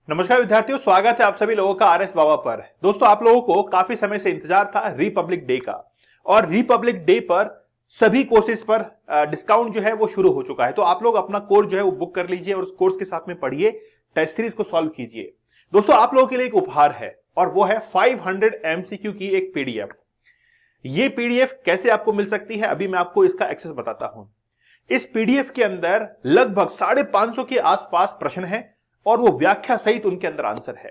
नमस्कार विद्यार्थियों, स्वागत है आप सभी लोगों का आरएस बाबा पर। दोस्तों, आप लोगों को काफी समय से इंतजार था रिपब्लिक डे का, और रिपब्लिक डे पर सभी कोर्सेज पर डिस्काउंट जो है वो शुरू हो चुका है। तो आप लोग अपना कोर्स जो है वो बुक कर लीजिए और उस कोर्स के साथ में पढ़िए, टेस्ट सीरीज को सॉल्व कीजिए। दोस्तों, आप लोगों के लिए एक उपहार है और वो है 500 एमसीक्यू की एक पीडीएफ। ये पीडीएफ कैसे आपको मिल सकती है, अभी मैं आपको इसका एक्सेस बताता हूं। इस पीडीएफ के अंदर लगभग 550 के आसपास प्रश्न है और वो व्याख्या सहित उनके अंदर आंसर है।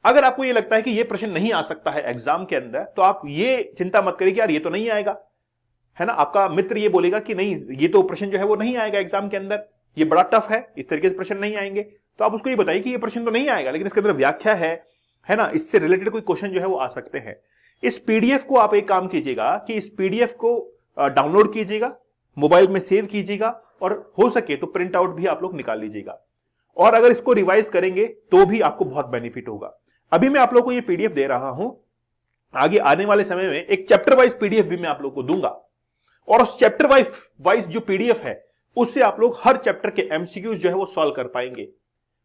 अगर आपको ये लगता है कि ये प्रश्न नहीं आ सकता है एग्जाम के अंदर, तो आप ये चिंता मत करिए कि यार ये तो नहीं आएगा, है ना। आपका मित्र ये बोलेगा कि नहीं, ये तो प्रश्न जो है वो नहीं आएगा एग्जाम के अंदर, ये बड़ा टफ है, इस तरीके से प्रश्न नहीं आएंगे। तो आप उसको ये बताइए कि ये प्रश्न तो नहीं आएगा, लेकिन इसके अंदर व्याख्या है ना, इससे रिलेटेड कोई क्वेश्चन जो है वो आ सकते हैं। इस पीडीएफ को आप एक काम कीजिएगा कि इस पीडीएफ को डाउनलोड कीजिएगा, मोबाइल में सेव कीजिएगा, और हो सके तो प्रिंट आउट भी आप लोग निकाल लीजिएगा। और अगर इसको रिवाइज करेंगे तो भी आपको बहुत बेनिफिट होगा। अभी मैं आप लोगों को ये पीडीएफ दे रहा हूं, आगे आने वाले समय में एक चैप्टर वाइज पीडीएफ भी मैं आप लोगों को दूंगा, और उस चैप्टर वाइज जो पीडीएफ है उससे आप लोग हर चैप्टर के एमसीक्यूज जो है वो सॉल्व कर पाएंगे,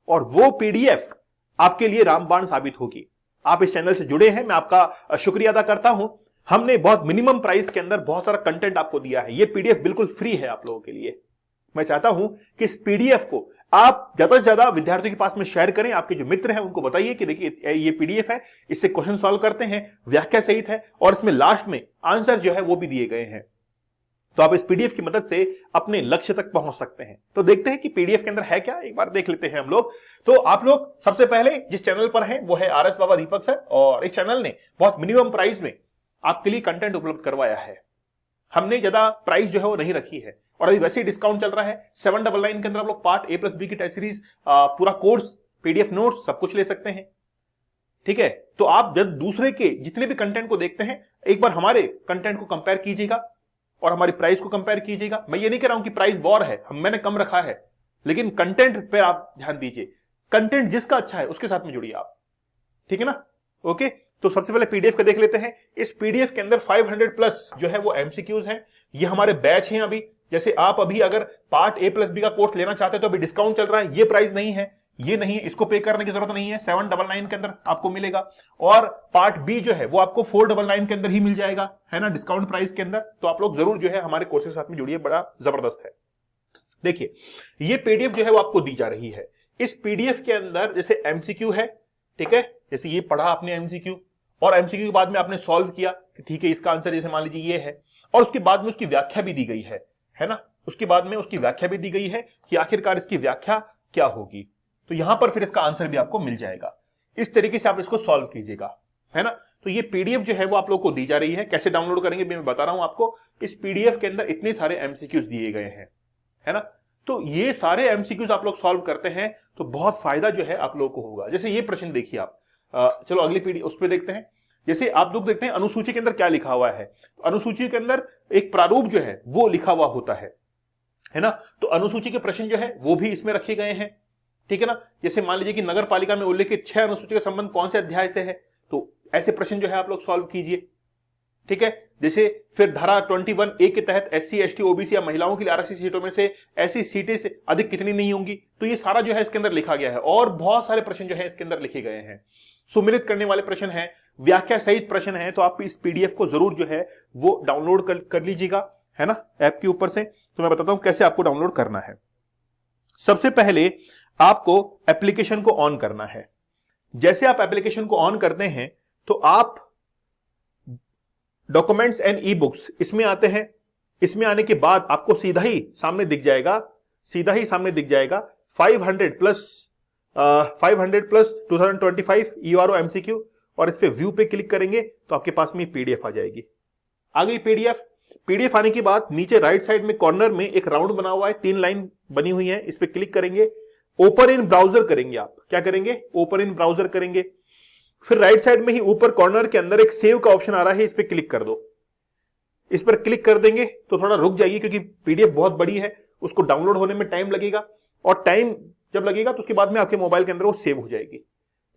और वो पीडीएफ आपके लिए रामबाण साबित होगी। आप इस चैनल से जुड़े हैं, मैं आपका शुक्रिया अदा करता हूं। हमने बहुत मिनिमम प्राइस के अंदर बहुत सारा कंटेंट आपको दिया है। ये पीडीएफ बिल्कुल फ्री है आप लोगों के लिए। मैं चाहता हूं कि इस पीडीएफ को आप ज्यादा से ज्यादा विद्यार्थियों के पास में शेयर करें। आपके जो मित्र हैं उनको बताइए कि देखिए ये पीडीएफ है, इससे क्वेश्चन सॉल्व करते हैं, व्याख्या सहित है, और इसमें लास्ट में आंसर जो है वो भी दिए गए हैं। तो आप इस पीडीएफ की मदद से अपने लक्ष्य तक पहुंच सकते हैं। तो देखते हैं कि पीडीएफ के अंदर है क्या, एक बार देख लेते हैं हम लोग। तो आप लोग सबसे पहले जिस चैनल पर हैं वो है आरएस बाबा दीपक सर, और इस चैनल ने बहुत मिनिमम प्राइस में आपके लिए कंटेंट उपलब्ध करवाया है। हमने ज्यादा प्राइस जो है वो नहीं रखी है, और अभी वैसे ही डिस्काउंट चल रहा है। 799 के अंदर आप लोग पार्ट A+B की टेस्ट सीरीज, पूरा कोर्स, पीडीएफ नोट्स सब कुछ ले सकते हैं। ठीक है, तो आप जब दूसरे के जितने भी कंटेंट को देखते हैं, एक बार हमारे कंटेंट को कंपेयर कीजिएगा और हमारी प्राइस को कंपेयर कीजिएगा। मैं ये नहीं कह रहा हूं कि प्राइस वॉर है, मैंने कम रखा है, लेकिन कंटेंट पे आप ध्यान दीजिए। कंटेंट जिसका अच्छा है उसके साथ में जुड़िए आप, ठीक है ना। ओके, तो सबसे पहले पीडीएफ का देख लेते हैं। इस पीडीएफ के अंदर 500 प्लस जो है वो एमसीक्यूज हैं। ये हमारे बैच हैं। अभी जैसे आप अभी अगर पार्ट A+B का कोर्स लेना चाहते हैं तो अभी डिस्काउंट चल रहा है। ये प्राइस नहीं है, ये नहीं है, इसको पे करने की जरूरत नहीं है। 799 के अंदर आपको मिलेगा, और पार्ट बी जो है वो आपको 499 के अंदर ही मिल जाएगा, है ना, डिस्काउंट प्राइस के अंदर। तो आप लोग जरूर जो है हमारे कोर्स के साथ में जुड़िए, बड़ा जबरदस्त है। देखिए, ये पीडीएफ जो है वो आपको दी जा रही है। इस पीडीएफ के अंदर जैसे एमसीक्यू है, ठीक है, जैसे ये पढ़ा आपने एमसीक्यू, और एमसीक्यू के बाद में आपने सॉल्व किया कि ठीक है इसका आंसर जैसे मान लीजिए ये है, और उसके बाद में उसकी व्याख्या भी दी गई है ना। उसके बाद में उसकी व्याख्या भी दी गई है कि आखिरकार इसकी व्याख्या क्या होगी। तो यहां पर फिर इसका आंसर भी आपको मिल जाएगा। इस तरीके से आप इसको सॉल्व कीजिएगा, है ना। तो ये पीडीएफ जो है वो आप लोग को दी जा रही है। कैसे डाउनलोड करेंगे मैं बता रहा हूं आपको। इस पीडीएफ के अंदर इतने सारे एमसीक्यूज दिए गए हैं, है ना। तो ये सारे एमसीक्यूज आप लोग सॉल्व करते हैं तो बहुत फायदा जो है आप लोगों को होगा। जैसे ये प्रश्न देखिए आप, चलो अगली पीडीएफ उस पर देखते हैं। जैसे आप लोग देखते हैं अनुसूची के अंदर क्या लिखा हुआ है। तो अनुसूची के अंदर एक प्रारूप जो है वो लिखा हुआ होता है ना। तो अनुसूची के प्रश्न जो है वो भी इसमें रखे गए हैं, ठीक है ना। जैसे मान लीजिए कि नगर पालिका में उल्लेखित 6 अनुसूची का संबंध कौन से अध्याय से है, तो ऐसे प्रश्न जो है आप लोग सॉल्व कीजिए, ठीक है। जैसे फिर धारा 21A के तहत SC ST OBC या महिलाओं के लिए आरक्षित सीटों में से ऐसी सीटें से अधिक कितनी नहीं होंगी, तो ये सारा जो है इसके अंदर लिखा गया है। और बहुत सारे प्रश्न जो है इसके अंदर लिखे गए हैं, सुमिलित करने वाले प्रश्न है, व्याख्या सहित प्रश्न है। तो आप इस पीडीएफ को जरूर जो है वो डाउनलोड कर लीजिएगा, है ना, ऐप के ऊपर से। तो मैं बताता हूं कैसे आपको डाउनलोड करना है। सबसे पहले आपको एप्लीकेशन को ऑन करना है। जैसे आप एप्लीकेशन को ऑन करते हैं तो आप डॉक्यूमेंट्स एंड ई बुक्स इसमें आते हैं। इसमें आने के बाद आपको सीधा ही सामने दिख जाएगा 500 प्लस 2025 ERO MCQ, और इस पे व्यू पे क्लिक करेंगे तो आपके पास में पीडीएफ आ जाएगी। आ गई पीडीएफ आने के बाद नीचे राइट साइड में कॉर्नर में एक राउंड बना हुआ है, 3 लाइन बनी हुई है, इस पे क्लिक करेंगे, ओपन इन ब्राउजर करेंगे। आप क्या करेंगे, ओपन इन ब्राउजर करेंगे। फिर राइट साइड में ही ऊपर कॉर्नर के अंदर एक सेव का ऑप्शन आ रहा है, इस पे क्लिक कर दो। इस पर क्लिक कर देंगे तो थोड़ा रुक जाइए क्योंकि पीडीएफ बहुत बड़ी है, उसको डाउनलोड होने में टाइम लगेगा, और टाइम जब लगेगा तो उसके बाद में आपके मोबाइल के अंदर वो सेव हो जाएगी।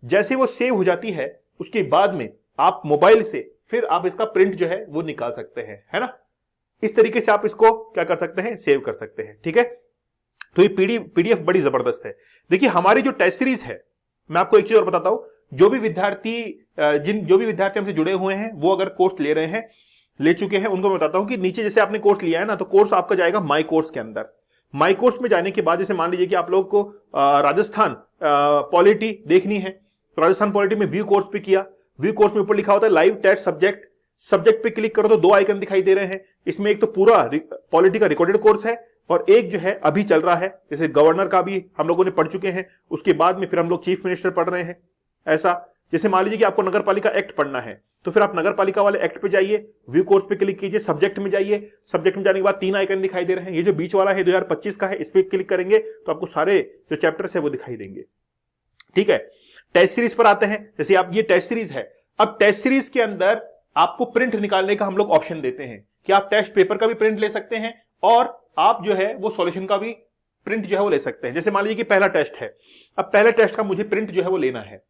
जैसे वो सेव हो जाती है उसके बाद में आप मोबाइल से फिर आप इसका प्रिंट जो है वो निकाल सकते हैं, है ना। इस तरीके से आप इसको क्या कर सकते हैं, सेव कर सकते हैं, ठीक है। तो ये पीडीएफ बड़ी जबरदस्त है। देखिए हमारी जो टेस्ट सीरीज है मैं आपको एक चीज और बताता हूं, जो भी विद्यार्थी हमसे जुड़े हुए हैं वो अगर कोर्स ले चुके हैं, उनको मैं बताता हूं कि नीचे जैसे आपने कोर्स लिया है ना, तो कोर्स आपका जाएगा माई कोर्स के अंदर। माई कोर्स में जाने के बाद जैसे मान लीजिए कि आप लोग को राजस्थान पॉलिटी देखनी है, तो राजस्थान पॉलिटी में व्यू कोर्स पे किया। व्यू कोर्स में ऊपर लिखा होता है लाइव टेस्ट सब्जेक्ट पे क्लिक करो तो दो आइकन दिखाई दे रहे हैं। इसमें एक तो पूरा पॉलिटी का रिकॉर्डेड कोर्स है और एक जो है अभी चल रहा है, जैसे गवर्नर का भी हम लोगों ने पढ़ चुके हैं, उसके बाद में फिर हम लोग चीफ मिनिस्टर पढ़ रहे हैं। ऐसा जैसे मान लीजिए कि आपको नगर पालिका एक्ट पढ़ना है, तो फिर आप नगर पालिका वाले एक्ट पे जाइए, व्यू कोर्स पे क्लिक कीजिए, सब्जेक्ट में जाइए। सब्जेक्ट में जाने के बाद 3 आइकन दिखाई दे रहे हैं। ये जो बीच वाला है 2025 का है, इस पे क्लिक करेंगे तो आपको सारे जो चैप्टर्स है वो दिखाई देंगे। ठीक है, टेस्ट सीरीज पर आते हैं। जैसे आप ये टेस्ट सीरीज है, अब टेस्ट सीरीज के अंदर आपको प्रिंट निकालने का हम लोग ऑप्शन देते हैं कि आप टेस्ट पेपर का भी प्रिंट ले सकते हैं और आप जो है वो सॉल्यूशन का भी प्रिंट जो है वो ले सकते हैं। जैसे मान लीजिए कि पहला टेस्ट है, अब पहले टेस्ट का मुझे प्रिंट जो है वो लेना है,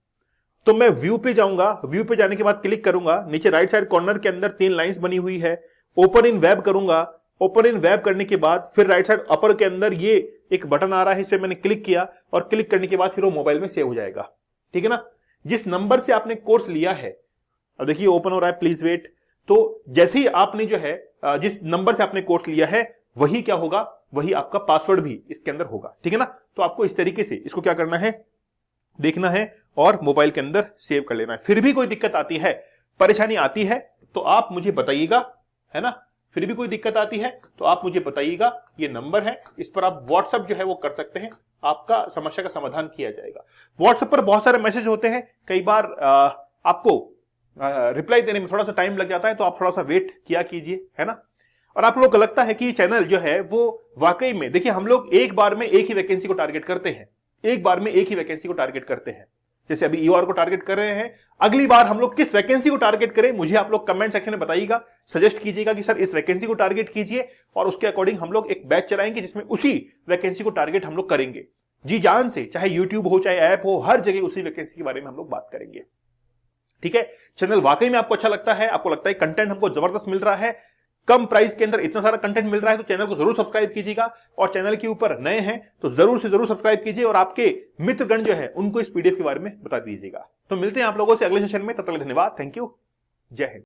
तो मैं व्यू पे जाऊंगा। व्यू पे जाने के बाद क्लिक करूंगा, नीचे राइट साइड कॉर्नर के अंदर 3 लाइंस बनी हुई है, ओपन इन वेब करूंगा। ओपन इन वेब करने के बाद फिर राइट साइड अपर के अंदर ये एक बटन आ रहा है, इस पे मैंने क्लिक किया और क्लिक करने के बाद फिर वो मोबाइल में सेव हो जाएगा। ठीक है ना, जिस नंबर से आपने कोर्स लिया है, अब देखिए ओपन हो रहा है, प्लीज वेट। तो जैसे ही आपने जो है जिस नंबर से आपने कोर्स लिया है वही क्या होगा, वही आपका पासवर्ड भी इसके अंदर होगा। ठीक है ना, तो आपको इस तरीके से इसको क्या करना है, देखना है और मोबाइल के अंदर सेव कर लेना है। फिर भी कोई दिक्कत आती है, परेशानी आती है तो आप मुझे बताइएगा, है ना। फिर भी कोई दिक्कत आती है तो आप मुझे बताइएगा, ये नंबर है, इस पर आप व्हाट्सएप जो है वो कर सकते हैं, आपका समस्या का समाधान किया जाएगा। व्हाट्सएप पर बहुत सारे मैसेज होते हैं, कई बार आपको रिप्लाई देने में थोड़ा सा टाइम लग जाता है, तो आप थोड़ा सा वेट किया कीजिए, है ना। और आप लोगों को लगता है कि चैनल जो है वो वाकई में, देखिए हम लोग एक बार में एक ही वैकेंसी को टारगेट करते हैं, एक बार में एक ही वैकेंसी को टारगेट करते हैं। जैसे अभी ईओआर को टारगेट कर रहे हैं, अगली बार हम लोग किस वैकेंसी को टारगेट करें, मुझे आप लोग कमेंट सेक्शन में बताइएगा, सजेस्ट कीजिएगा कि सर इस वैकेंसी को टारगेट कीजिए, और उसके अकॉर्डिंग हम लोग एक बैच चलाएंगे जिसमें उसी वैकेंसी को टारगेट हम लोग करेंगे जी जान से, चाहे यूट्यूब हो चाहे ऐप हो, हर जगह उसी वैकेंसी के बारे में हम लोग बात करेंगे। ठीक है, चैनल वाकई में आपको अच्छा लगता है, आपको लगता है कंटेंट हमको जबरदस्त मिल रहा है, कम प्राइस के अंदर इतना सारा कंटेंट मिल रहा है, तो चैनल को जरूर सब्सक्राइब कीजिएगा। और चैनल के ऊपर नए हैं तो जरूर से जरूर सब्सक्राइब कीजिए और आपके मित्रगण जो है उनको इस पीडीएफ के बारे में बता दीजिएगा। तो मिलते हैं आप लोगों से अगले सेशन में, तब तक धन्यवाद, थैंक यू, जय हिंद।